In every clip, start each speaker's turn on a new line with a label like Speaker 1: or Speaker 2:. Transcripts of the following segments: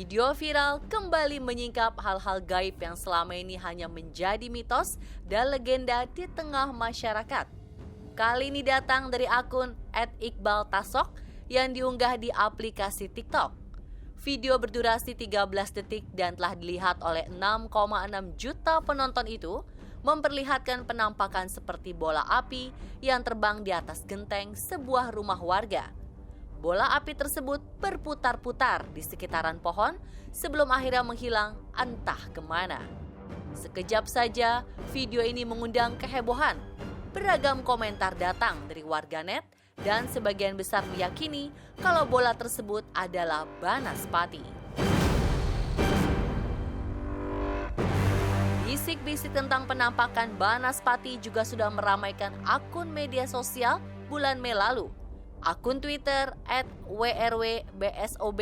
Speaker 1: Video viral kembali menyingkap hal-hal gaib yang selama ini hanya menjadi mitos dan legenda di tengah masyarakat. Kali ini datang dari akun @iqbaltasok yang diunggah di aplikasi TikTok. Video berdurasi 13 detik dan telah dilihat oleh 6,6 juta penonton itu memperlihatkan penampakan seperti bola api yang terbang di atas genteng sebuah rumah warga. Bola api tersebut berputar-putar di sekitaran pohon sebelum akhirnya menghilang entah kemana. Sekejap saja, video ini mengundang kehebohan. Beragam komentar datang dari warganet dan sebagian besar meyakini kalau bola tersebut adalah Banaspati. Bisik-bisik tentang penampakan Banaspati juga sudah meramaikan akun media sosial bulan Mei lalu. Akun Twitter @WRWBSOB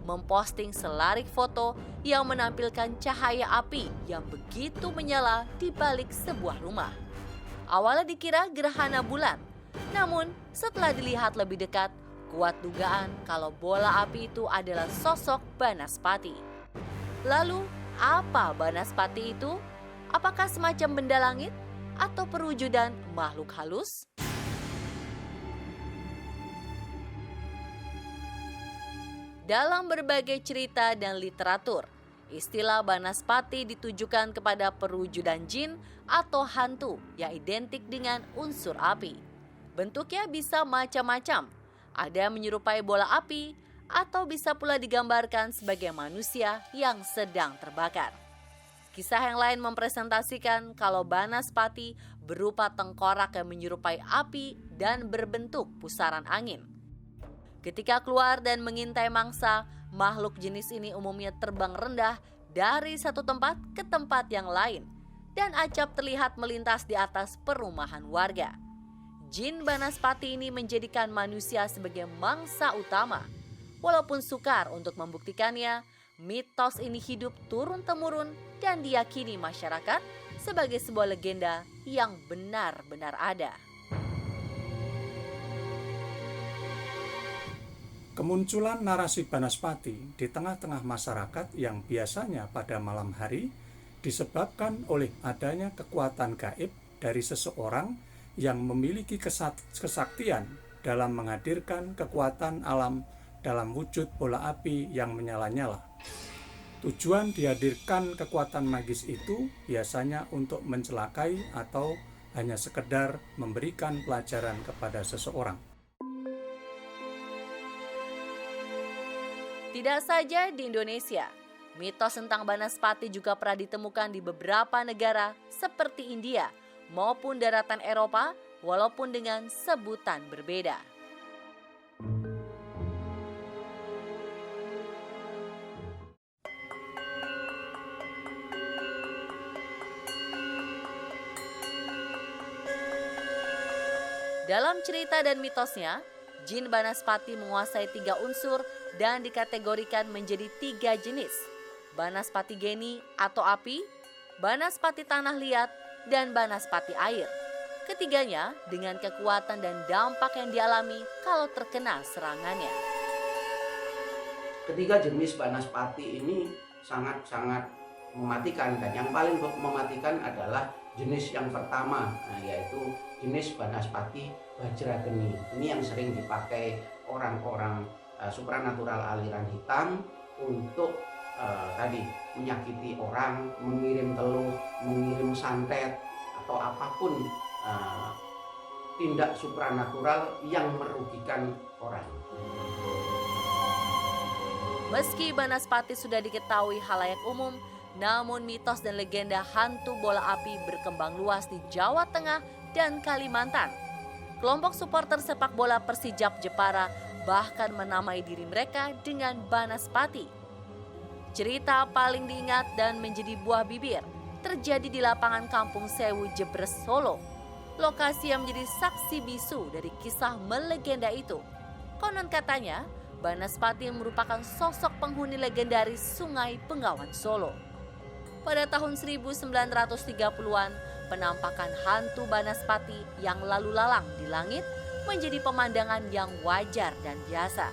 Speaker 1: memposting selarik foto yang menampilkan cahaya api yang begitu menyala di balik sebuah rumah. Awalnya dikira gerhana bulan, namun setelah dilihat lebih dekat, kuat dugaan kalau bola api itu adalah sosok Banaspati. Lalu, apa Banaspati itu? Apakah semacam benda langit atau perwujudan makhluk halus? Dalam berbagai cerita dan literatur, istilah Banaspati ditujukan kepada perwujudan jin atau hantu yang identik dengan unsur api. Bentuknya bisa macam-macam, ada menyerupai bola api atau bisa pula digambarkan sebagai manusia yang sedang terbakar. Kisah yang lain mempresentasikan kalau Banaspati berupa tengkorak yang menyerupai api dan berbentuk pusaran angin. Ketika keluar dan mengintai mangsa, makhluk jenis ini umumnya terbang rendah dari satu tempat ke tempat yang lain dan acap terlihat melintas di atas perumahan warga. Jin Banaspati ini menjadikan manusia sebagai mangsa utama. Walaupun sukar untuk membuktikannya, mitos ini hidup turun-temurun dan diyakini masyarakat sebagai sebuah legenda yang benar-benar ada.
Speaker 2: Kemunculan narasi Banaspati di tengah-tengah masyarakat yang biasanya pada malam hari disebabkan oleh adanya kekuatan gaib dari seseorang yang memiliki kesaktian dalam menghadirkan kekuatan alam dalam wujud bola api yang menyala-nyala. Tujuan dihadirkan kekuatan magis itu biasanya untuk mencelakai atau hanya sekedar memberikan pelajaran kepada seseorang.
Speaker 1: Tidak saja di Indonesia, mitos tentang Banaspati juga pernah ditemukan di beberapa negara seperti India maupun daratan Eropa walaupun dengan sebutan berbeda. Dalam cerita dan mitosnya, jin Banaspati menguasai 3 unsur dan dikategorikan menjadi 3 jenis. Banaspati geni atau api, Banaspati tanah liat, dan Banaspati air. Ketiganya dengan kekuatan dan dampak yang dialami kalau terkena serangannya.
Speaker 3: Ketiga jenis Banaspati ini sangat-sangat mematikan, dan yang paling mematikan adalah jenis yang pertama, yaitu jenis Banaspati Bajrageni. Ini yang sering dipakai orang-orang supranatural aliran hitam untuk menyakiti orang, mengirim teluh, mengirim santet, atau apapun tindak supranatural yang merugikan orang.
Speaker 1: Meski Banaspati sudah diketahui halayak umum, namun mitos dan legenda hantu bola api berkembang luas di Jawa Tengah dan Kalimantan. Kelompok supporter sepak bola Persijap Jepara bahkan menamai diri mereka dengan Banaspati. Cerita paling diingat dan menjadi buah bibir terjadi di lapangan Kampung Sewu Jebres Solo. Lokasi yang menjadi saksi bisu dari kisah melegenda itu. Konon katanya, Banaspati merupakan sosok penghuni legendaris Sungai Bengawan Solo. Pada tahun 1930-an, penampakan hantu Banaspati yang lalu lalang di langit menjadi pemandangan yang wajar dan biasa.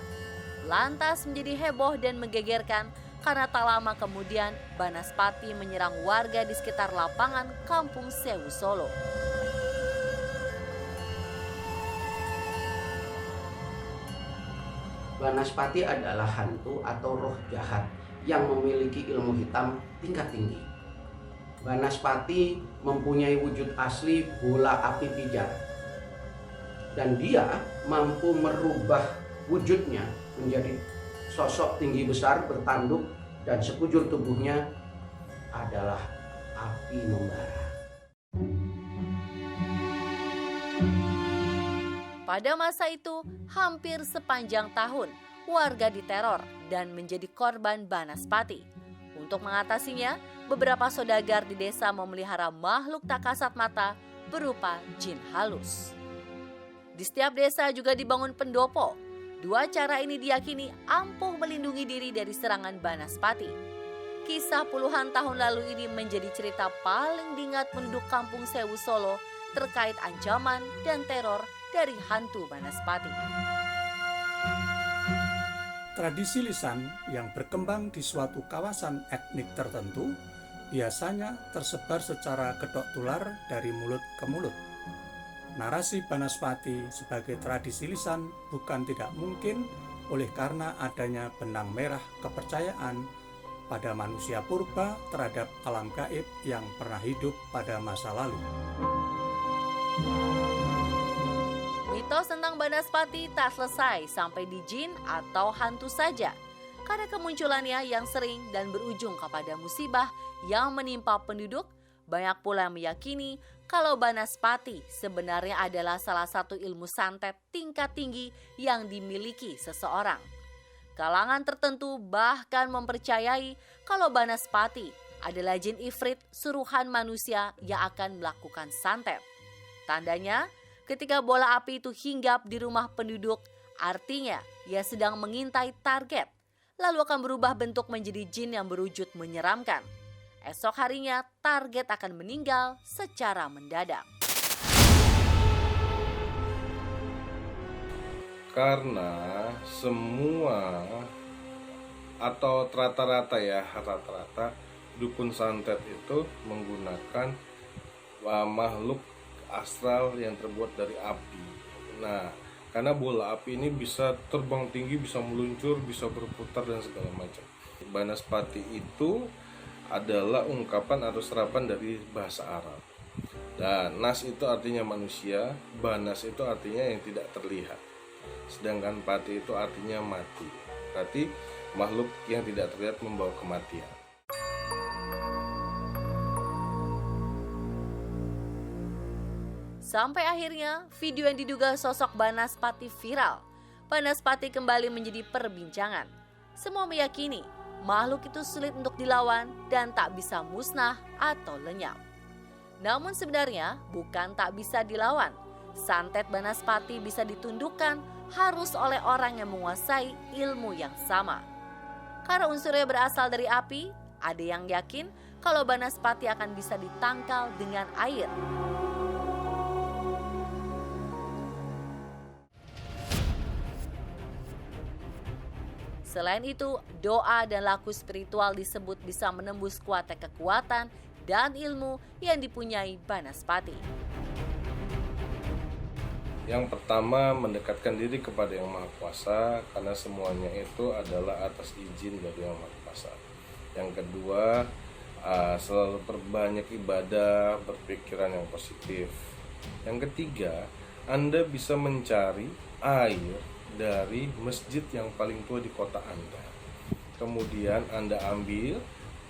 Speaker 1: Lantas menjadi heboh dan menggegerkan karena tak lama kemudian Banaspati menyerang warga di sekitar lapangan Kampung Sewu Solo.
Speaker 3: Banaspati adalah hantu atau roh jahat yang memiliki ilmu hitam tingkat tinggi. Banaspati mempunyai wujud asli bola api pijar. Dan dia mampu merubah wujudnya menjadi sosok tinggi besar bertanduk dan sekujur tubuhnya adalah api membara.
Speaker 1: Pada masa itu, hampir sepanjang tahun, warga diteror dan menjadi korban Banaspati. Untuk mengatasinya, beberapa saudagar di desa memelihara makhluk tak kasat mata berupa jin halus. Di setiap desa juga dibangun pendopo. Dua cara ini diyakini ampuh melindungi diri dari serangan Banaspati. Kisah puluhan tahun lalu ini menjadi cerita paling diingat penduduk Kampung Sewu Solo terkait ancaman dan teror dari hantu Banaspati.
Speaker 2: Tradisi lisan yang berkembang di suatu kawasan etnik tertentu biasanya tersebar secara kedok tular dari mulut ke mulut. Narasi Banaspati sebagai tradisi lisan bukan tidak mungkin oleh karena adanya benang merah kepercayaan pada manusia purba terhadap alam gaib yang pernah hidup pada masa lalu.
Speaker 1: Mitos tentang Banaspati tak selesai sampai di jin atau hantu saja, karena kemunculannya yang sering dan berujung kepada musibah yang menimpa penduduk. Banyak pula yang meyakini kalau Banaspati sebenarnya adalah salah satu ilmu santet tingkat tinggi yang dimiliki seseorang. Kalangan tertentu bahkan mempercayai kalau Banaspati adalah jin ifrit suruhan manusia yang akan melakukan santet. Tandanya, ketika bola api itu hinggap di rumah penduduk, artinya ia sedang mengintai target, lalu akan berubah bentuk menjadi jin yang berwujud menyeramkan. Esok harinya target akan meninggal secara mendadak.
Speaker 4: Karena semua atau rata-rata dukun santet itu menggunakan makhluk astral yang terbuat dari api. Nah, karena bola api ini bisa terbang tinggi, bisa meluncur, bisa berputar dan segala macam. Banaspati itu adalah ungkapan atau serapan dari bahasa Arab. Dan nas itu artinya manusia, banas itu artinya yang tidak terlihat. Sedangkan pati itu artinya mati. Berarti makhluk yang tidak terlihat membawa kematian.
Speaker 1: Sampai akhirnya video yang diduga sosok Banaspati viral. Banaspati kembali menjadi perbincangan. Semua meyakini makhluk itu sulit untuk dilawan dan tak bisa musnah atau lenyap. Namun sebenarnya bukan tak bisa dilawan. Santet Banaspati bisa ditundukkan harus oleh orang yang menguasai ilmu yang sama. Karena unsurnya berasal dari api, ada yang yakin kalau Banaspati akan bisa ditangkal dengan air. Selain itu, doa dan laku spiritual disebut bisa menembus kuatnya kekuatan dan ilmu yang dipunyai Banaspati.
Speaker 4: Yang pertama, mendekatkan diri kepada Yang Maha Kuasa, karena semuanya itu adalah atas izin dari Yang Maha Kuasa. Yang kedua, selalu perbanyak ibadah, berpikiran yang positif. Yang ketiga, Anda bisa mencari air dari masjid yang paling tua di kota Anda. Kemudian Anda ambil,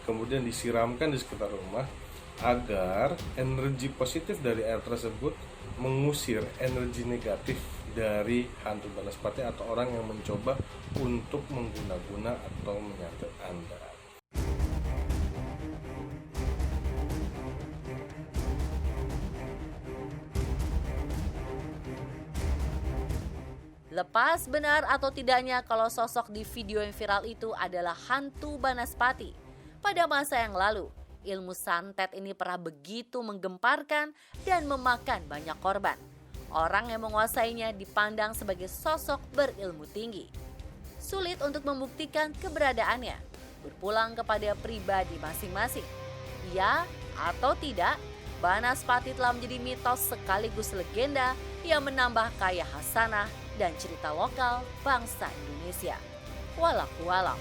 Speaker 4: kemudian disiramkan di sekitar rumah agar energi positif dari air tersebut mengusir energi negatif dari hantu Banaspati atau orang yang mencoba untuk mengguna-guna atau menyantet Anda.
Speaker 1: Lepas benar atau tidaknya kalau sosok di video yang viral itu adalah hantu Banaspati. Pada masa yang lalu, ilmu santet ini pernah begitu menggemparkan dan memakan banyak korban. Orang yang menguasainya dipandang sebagai sosok berilmu tinggi. Sulit untuk membuktikan keberadaannya. berpulang kepada pribadi masing-masing. Ya atau tidak, Banaspati telah menjadi mitos sekaligus legenda yang menambah kaya khasanah dan cerita lokal bangsa Indonesia. Wallahualam.